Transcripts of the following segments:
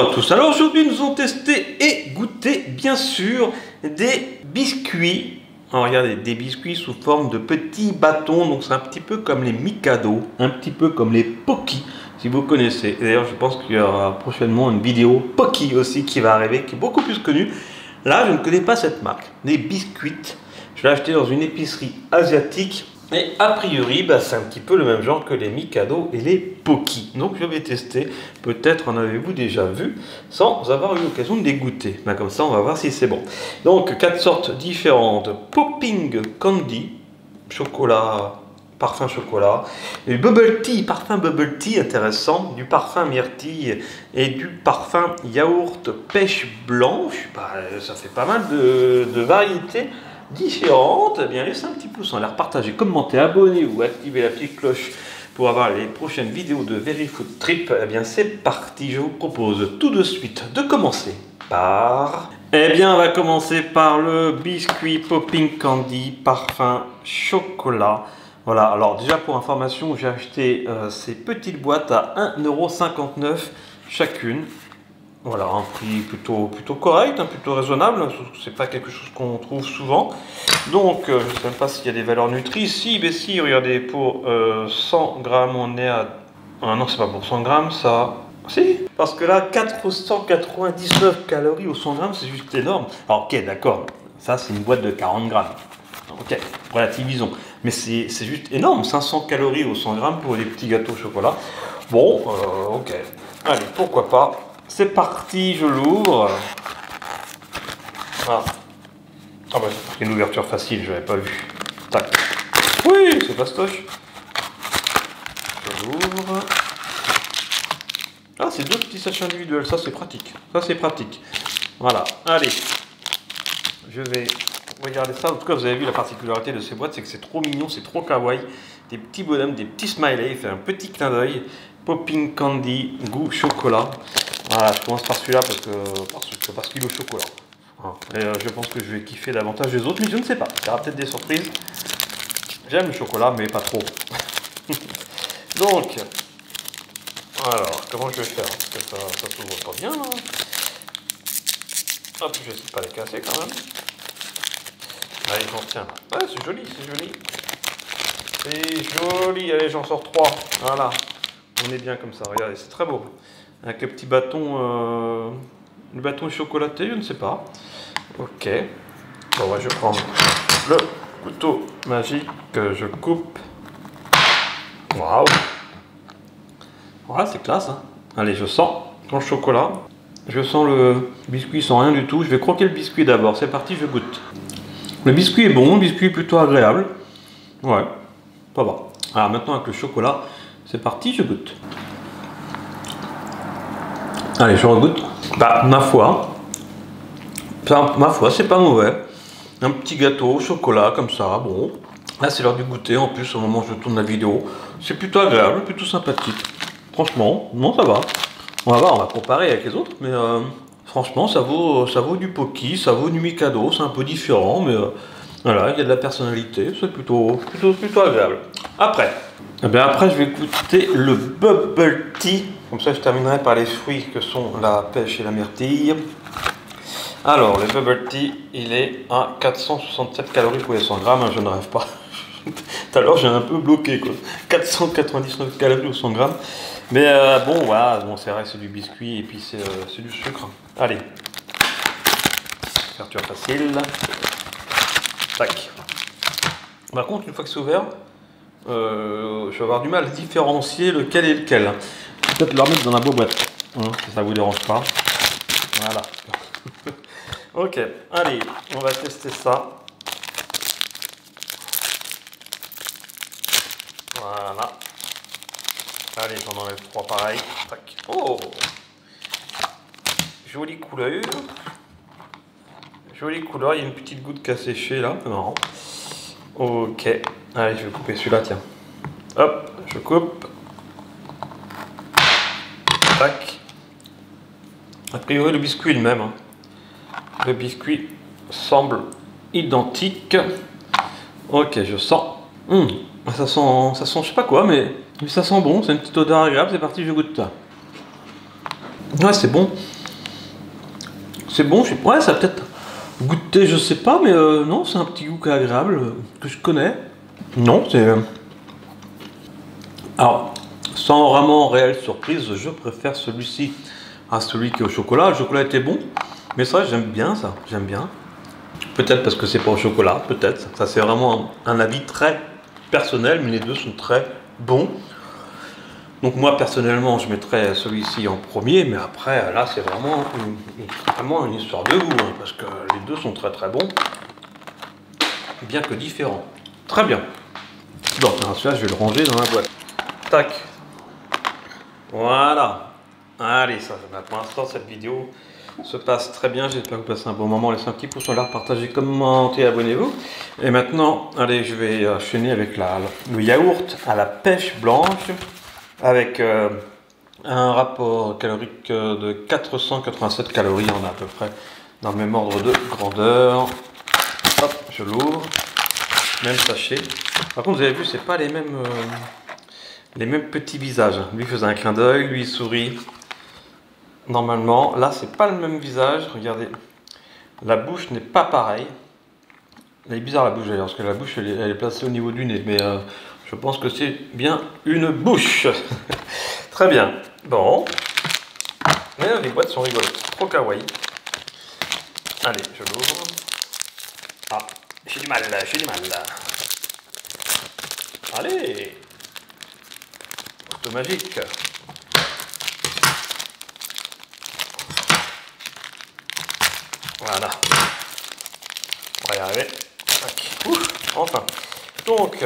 Bonjour à tous, alors aujourd'hui nous allons tester et goûter bien sûr des biscuits. Alors regardez, des biscuits sous forme de petits bâtons, donc c'est un petit peu comme les Mikado, un petit peu comme les Pocky si vous connaissez. D'ailleurs je pense qu'il y aura prochainement une vidéo Pocky aussi qui va arriver, qui est beaucoup plus connue. Là je ne connais pas cette marque, des biscuits. Je l'ai acheté dans une épicerie asiatique. Et a priori, c'est un petit peu le même genre que les Mikado et les Pocky. Donc je vais tester, peut-être en avez-vous déjà vu, sans avoir eu l'occasion de les goûter. Comme ça, on va voir si c'est bon. Donc, 4 sortes différentes. Popping Candy, chocolat, parfum chocolat. Du Bubble Tea, parfum Bubble Tea, intéressant. Du parfum myrtille et du parfum yaourt pêche blanche. Ça fait pas mal de variétés différentes. Eh bien, laissez un petit pouce en l'air, partagez, commentez, abonnez-vous, activez la petite cloche pour avoir les prochaines vidéos de VeryFood Trip. Eh bien, c'est parti. Je vous propose tout de suite de commencer par... Eh bien, on va commencer par le biscuit Popping Candy parfum chocolat. Voilà, alors déjà pour information, j'ai acheté ces petites boîtes à 1,59 € chacune. Voilà, un prix plutôt correct, plutôt raisonnable. C'est pas quelque chose qu'on trouve souvent. Donc, je ne sais même pas s'il y a des valeurs nutri. Si, regardez, pour 100 grammes, on est à... Ah non, c'est pas pour 100 grammes, ça... Si, parce que là, 499 calories au 100 grammes, c'est juste énorme. Alors, ok, d'accord, ça, c'est une boîte de 40 grammes. Ok, relativisons. Mais c'est juste énorme, 500 calories au 100 grammes pour les petits gâteaux au chocolat. Bon, ok. Allez, pourquoi pas. C'est parti, je l'ouvre. C'est une ouverture facile, je n'avais pas vu. Tac. Oui, c'est fastoche. Je l'ouvre. Ah, c'est deux petits sachets individuels, ça c'est pratique. Ça c'est pratique. Voilà, allez. Je vais regarder ça. En tout cas, vous avez vu la particularité de ces boîtes, c'est que c'est trop mignon, c'est trop kawaii. Des petits bonhommes, des petits smileys, il fait un petit clin d'œil. Popping Candy, goût chocolat. Voilà, je commence par celui-là parce qu'il est au chocolat. Et je pense que je vais kiffer davantage les autres, mais je ne sais pas. Il y aura peut-être des surprises. J'aime le chocolat, mais pas trop. Donc, alors, comment je vais faire? Parce que ça s'ouvre pas bien. Hop, je n'essaie pas de les casser quand même. Allez, j'en tiens. Ouais, c'est joli, c'est joli. C'est joli. Allez, j'en sors 3. Voilà. On est bien comme ça. Regardez, c'est très beau. Avec le petit bâton, le bâton chocolaté, je ne sais pas. Ok. Bon, je prends le couteau magique que je coupe. Waouh. Voilà, c'est classe. Hein. Allez, je sens le chocolat. Je sens le biscuit sans rien du tout. Je vais croquer le biscuit d'abord. C'est parti, je goûte. Le biscuit est bon, le biscuit est plutôt agréable. Ouais, pas bas. Alors maintenant avec le chocolat, c'est parti, je goûte. Allez, je regoute. Ma foi, c'est pas mauvais. Un petit gâteau au chocolat comme ça, bon. Là, c'est l'heure du goûter. En plus, au moment où je tourne la vidéo, c'est plutôt agréable, plutôt sympathique. Franchement, non, ça va. On va voir, on va comparer avec les autres, mais franchement, ça vaut du Pocky, ça vaut du Mikado. C'est un peu différent, mais voilà, il y a de la personnalité. C'est plutôt agréable. Après, je vais goûter le Bubble Tea. Comme ça, je terminerai par les fruits que sont la pêche et la myrtille. Alors, le Bubble Tea, il est à 467 calories pour les 100 grammes. Je ne rêve pas. Tout à l'heure, j'ai un peu bloqué, quoi. 499 calories au 100 grammes. Mais bon, voilà, bon, c'est vrai, c'est du biscuit et puis c'est du sucre. Allez. Ouverture facile. Tac. Par contre, une fois que c'est ouvert, je vais avoir du mal à différencier lequel est lequel. Peut-être le remettre dans la boîte, si ça vous dérange pas. Voilà. Ok, allez, on va tester ça. Voilà. Allez, j'en enlève 3 pareil. Tac. Oh, jolie couleur. Jolie couleur, il y a une petite goutte qui a séché là, c'est marrant. Ok, allez, je vais couper celui-là, tiens. Hop, je coupe. Tac. A priori, le biscuit est le même. Hein. Le biscuit semble identique. Ok, je sens. Ça sent, je sais pas quoi, mais ça sent bon. C'est une petite odeur agréable. C'est parti, je goûte ça. Ouais, c'est bon. C'est bon, ouais, ça a peut-être goûté, je sais pas, mais non, c'est un petit goût agréable que je connais. Non, c'est... Alors, sans vraiment réelle surprise, je préfère celui-ci à celui qui est au chocolat. Le chocolat était bon, mais ça, j'aime bien ça, j'aime bien. Peut-être parce que c'est pas au chocolat, peut-être. Ça, c'est vraiment un avis très personnel, mais les deux sont très bons. Donc moi, personnellement, je mettrais celui-ci en premier, mais après, là, c'est vraiment une histoire de goût, hein, parce que les deux sont très très bons, bien que différents. Très bien. Bon, celui-là, je vais le ranger dans la boîte. Tac. Voilà. Allez, ça, pour l'instant, cette vidéo se passe très bien. J'espère que vous passez un bon moment. Laissez un petit pouce en l'air, partagez, commentez, abonnez-vous. Et maintenant, allez, je vais enchaîner avec le yaourt à la pêche blanche, avec un rapport calorique de 487 calories. On est à peu près dans le même ordre de grandeur. Hop, je l'ouvre. Même sachet. Par contre, vous avez vu, c'est pas les mêmes petits visages. Lui faisait un clin d'œil, lui il sourit. Normalement, là, c'est pas le même visage. Regardez, la bouche n'est pas pareille. Elle est bizarre la bouche d'ailleurs, parce que la bouche elle est placée au niveau du nez. Mais je pense que c'est bien une bouche. Très bien. Bon. Mais les boîtes sont rigolotes. Trop kawaii. Allez, je l'ouvre. Ah, j'ai du mal, j'ai du mal. Allez. Auto magique. Voilà. On va y arriver. Ouf, enfin. Donc,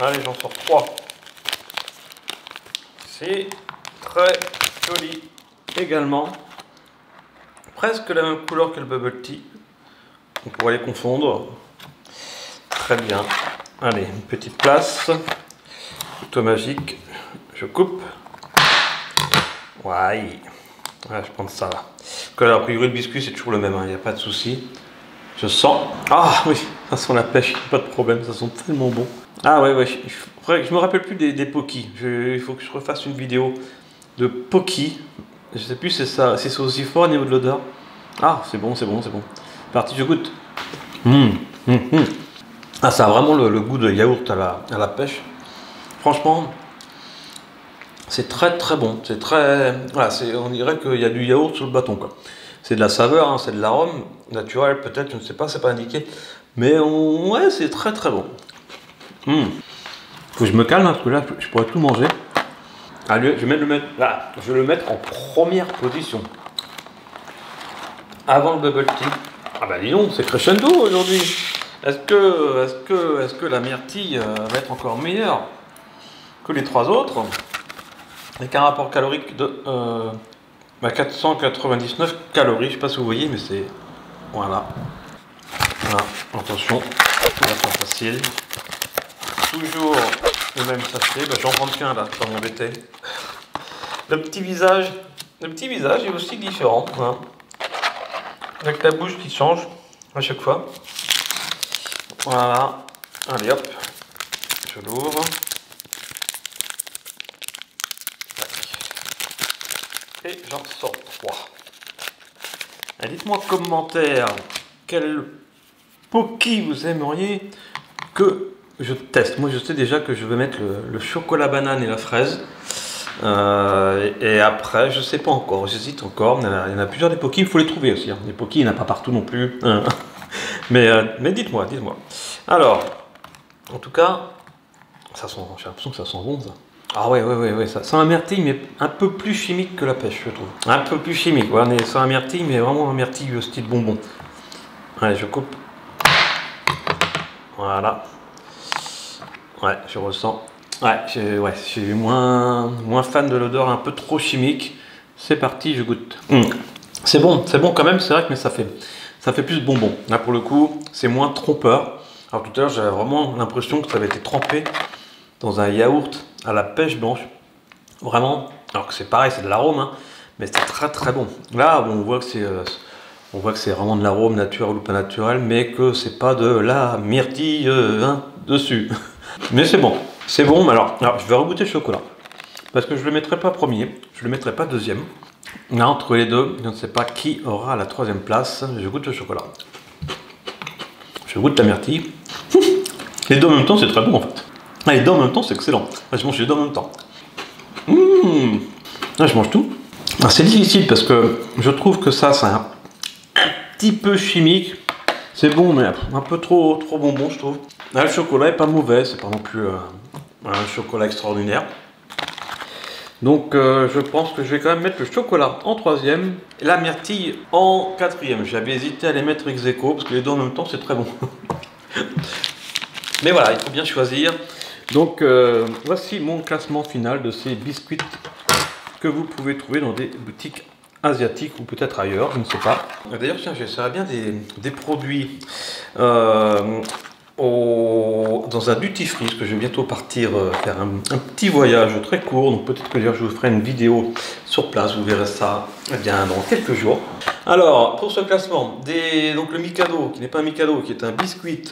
allez, j'en sors 3. C'est très joli également. Presque la même couleur que le bubble tea. On pourrait les confondre. Très bien. Allez, une petite place. Couteau magique. Je coupe. Ouais. Ouais, je prends ça là. Parce que là, a priori, le biscuit, c'est toujours le même. Il n'y a pas de souci. Je sens. Ah oui, ça sent la pêche. Pas de problème. Ça sent tellement bon. Ah ouais, ouais. Je me rappelle plus des Pocky. Il faut que je refasse une vidéo de Pocky. Je sais plus si c'est aussi fort au niveau de l'odeur. Ah, c'est bon, c'est bon, c'est bon. Parti, je goûte. Ah, ça a vraiment le goût de yaourt à la pêche. Franchement, c'est très très bon. C'est très. Voilà, on dirait qu'il y a du yaourt sur le bâton, quoi. C'est de la saveur, hein, c'est de l'arôme naturel, peut-être, je ne sais pas, c'est pas indiqué. Mais ouais, c'est très très bon. Faut que je me calme, hein, parce que là, je pourrais tout manger. Allez, je vais le mettre en première position. Avant le bubble tea. Ah bah dis donc, c'est crescendo aujourd'hui. Est-ce que la myrtille va être encore meilleure que les trois autres? Avec un rapport calorique de 499 calories. Je ne sais pas si vous voyez, mais c'est... Voilà. Voilà. Attention, ça va pas facile. Toujours le même sachet. Bah, j'en prends qu'un là, pour m'embêter. Le petit visage est aussi différent. Hein. Avec la bouche qui change à chaque fois. Voilà. Allez hop. Je l'ouvre. Et j'en sors 3. Dites-moi en commentaire quel Pocky vous aimeriez que je teste. Moi je sais déjà que je vais mettre le chocolat banane et la fraise. Et après, je sais pas encore, j'hésite encore. Il y en a plusieurs des Pocky, il faut les trouver aussi. Hein. Les Pocky, il n'y en a pas partout non plus. mais dites-moi. Alors, en tout cas, ça sent, j'ai l'impression que ça sent bon ça. Ah ouais, ça sent la myrtille, mais un peu plus chimique que la pêche, je trouve. Un peu plus chimique, ouais, on est sur la myrtille, mais vraiment un myrtille style bonbon. Allez, je coupe. Voilà. Ouais, je ressens. Ouais, je suis moins fan de l'odeur un peu trop chimique. C'est parti, je goûte. C'est bon quand même, c'est vrai que mais ça fait plus bonbon. Là pour le coup, c'est moins trompeur. Alors tout à l'heure, j'avais vraiment l'impression que ça avait été trempé dans un yaourt à la pêche blanche. Vraiment, alors que c'est pareil, c'est de l'arôme, hein, mais c'est très très bon. Là, on voit que c'est vraiment de l'arôme naturel ou pas naturel, mais que c'est pas de la myrtille dessus. Mais c'est bon. C'est bon, mais alors je vais regoûter le chocolat. Parce que je ne le mettrai pas premier, je ne le mettrai pas deuxième. Là, entre les deux, je ne sais pas qui aura la troisième place. Je goûte le chocolat. Je goûte la myrtille. Les deux en même temps, c'est très bon en fait. Ah, les deux en même temps, c'est excellent. Je mange les deux en même temps. Ah, je mange tout. Ah, c'est difficile parce que je trouve que ça, c'est un petit peu chimique. C'est bon, mais un peu trop bonbon, je trouve. Ah, le chocolat est pas mauvais, c'est pas non plus un chocolat extraordinaire. Donc je pense que je vais quand même mettre le chocolat en troisième et la myrtille en quatrième. J'avais hésité à les mettre ex aequo parce que les deux en même temps c'est très bon. Mais voilà, il faut bien choisir. Donc voici mon classement final de ces biscuits que vous pouvez trouver dans des boutiques asiatiques ou peut-être ailleurs, je ne sais pas. D'ailleurs tiens, j'essaierai bien des produits dans un duty free, parce que je vais bientôt partir faire un petit voyage très court, donc peut-être que je vous ferai une vidéo sur place, vous verrez ça bien dans quelques jours. Alors pour ce classement, donc le Mikado, qui n'est pas un Mikado, qui est un biscuit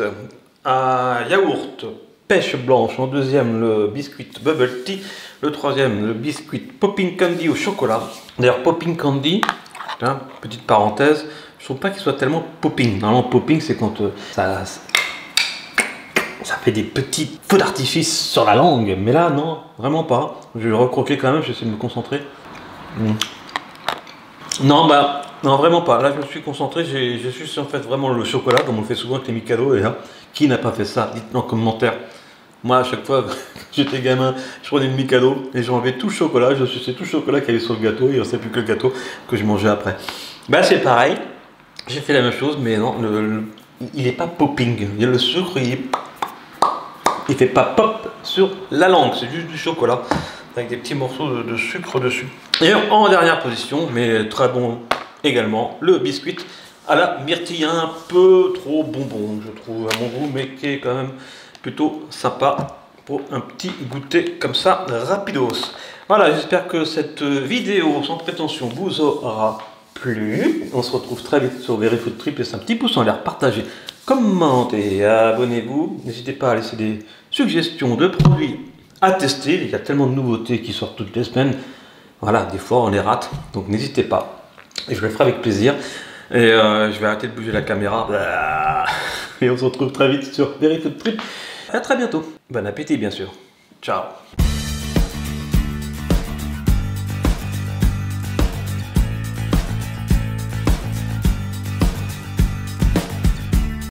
à yaourt pêche blanche, en deuxième le biscuit bubble tea, le troisième le biscuit popping candy au chocolat. D'ailleurs popping candy, hein, petite parenthèse, je trouve pas qu'il soit tellement popping. Normalement popping c'est quand ça fait des petits feux d'artifice sur la langue, mais là non, vraiment pas. Je vais le recroquer quand même, j'essaie de me concentrer. Non, bah, non, vraiment pas. Là, je me suis concentré, j'ai su en fait vraiment le chocolat, comme on le fait souvent avec les Mikado. Et là, qui n'a pas fait ça? Dites-le en commentaire. Moi, à chaque fois que j'étais gamin, je prenais le Mikado et j'enlevais tout le chocolat. Je suçais tout le chocolat qu'il y avait sur le gâteau. Il ne restait plus que le gâteau que je mangeais après. Bah, c'est pareil. J'ai fait la même chose, mais non, il n'est pas popping. Il y a le sucre, il fait pas pop sur la langue. C'est juste du chocolat avec des petits morceaux de sucre dessus. Et en dernière position, mais très bon également, le biscuit à la myrtille, un peu trop bonbon, je trouve, à mon goût, mais qui est quand même plutôt sympa pour un petit goûter comme ça, rapidos. Voilà, j'espère que cette vidéo sans prétention vous aura plu. On se retrouve très vite sur VeryFoodTrip. Laissez un petit pouce en l'air, partagez, commentez, abonnez-vous. N'hésitez pas à laisser des suggestions de produits à tester. Il y a tellement de nouveautés qui sortent toutes les semaines. Voilà, des fois on les rate, donc n'hésitez pas. Et je le ferai avec plaisir. Et je vais arrêter de bouger la caméra. Et on se retrouve très vite sur VeryFoodTrip. À très bientôt. Bon appétit bien sûr. Ciao.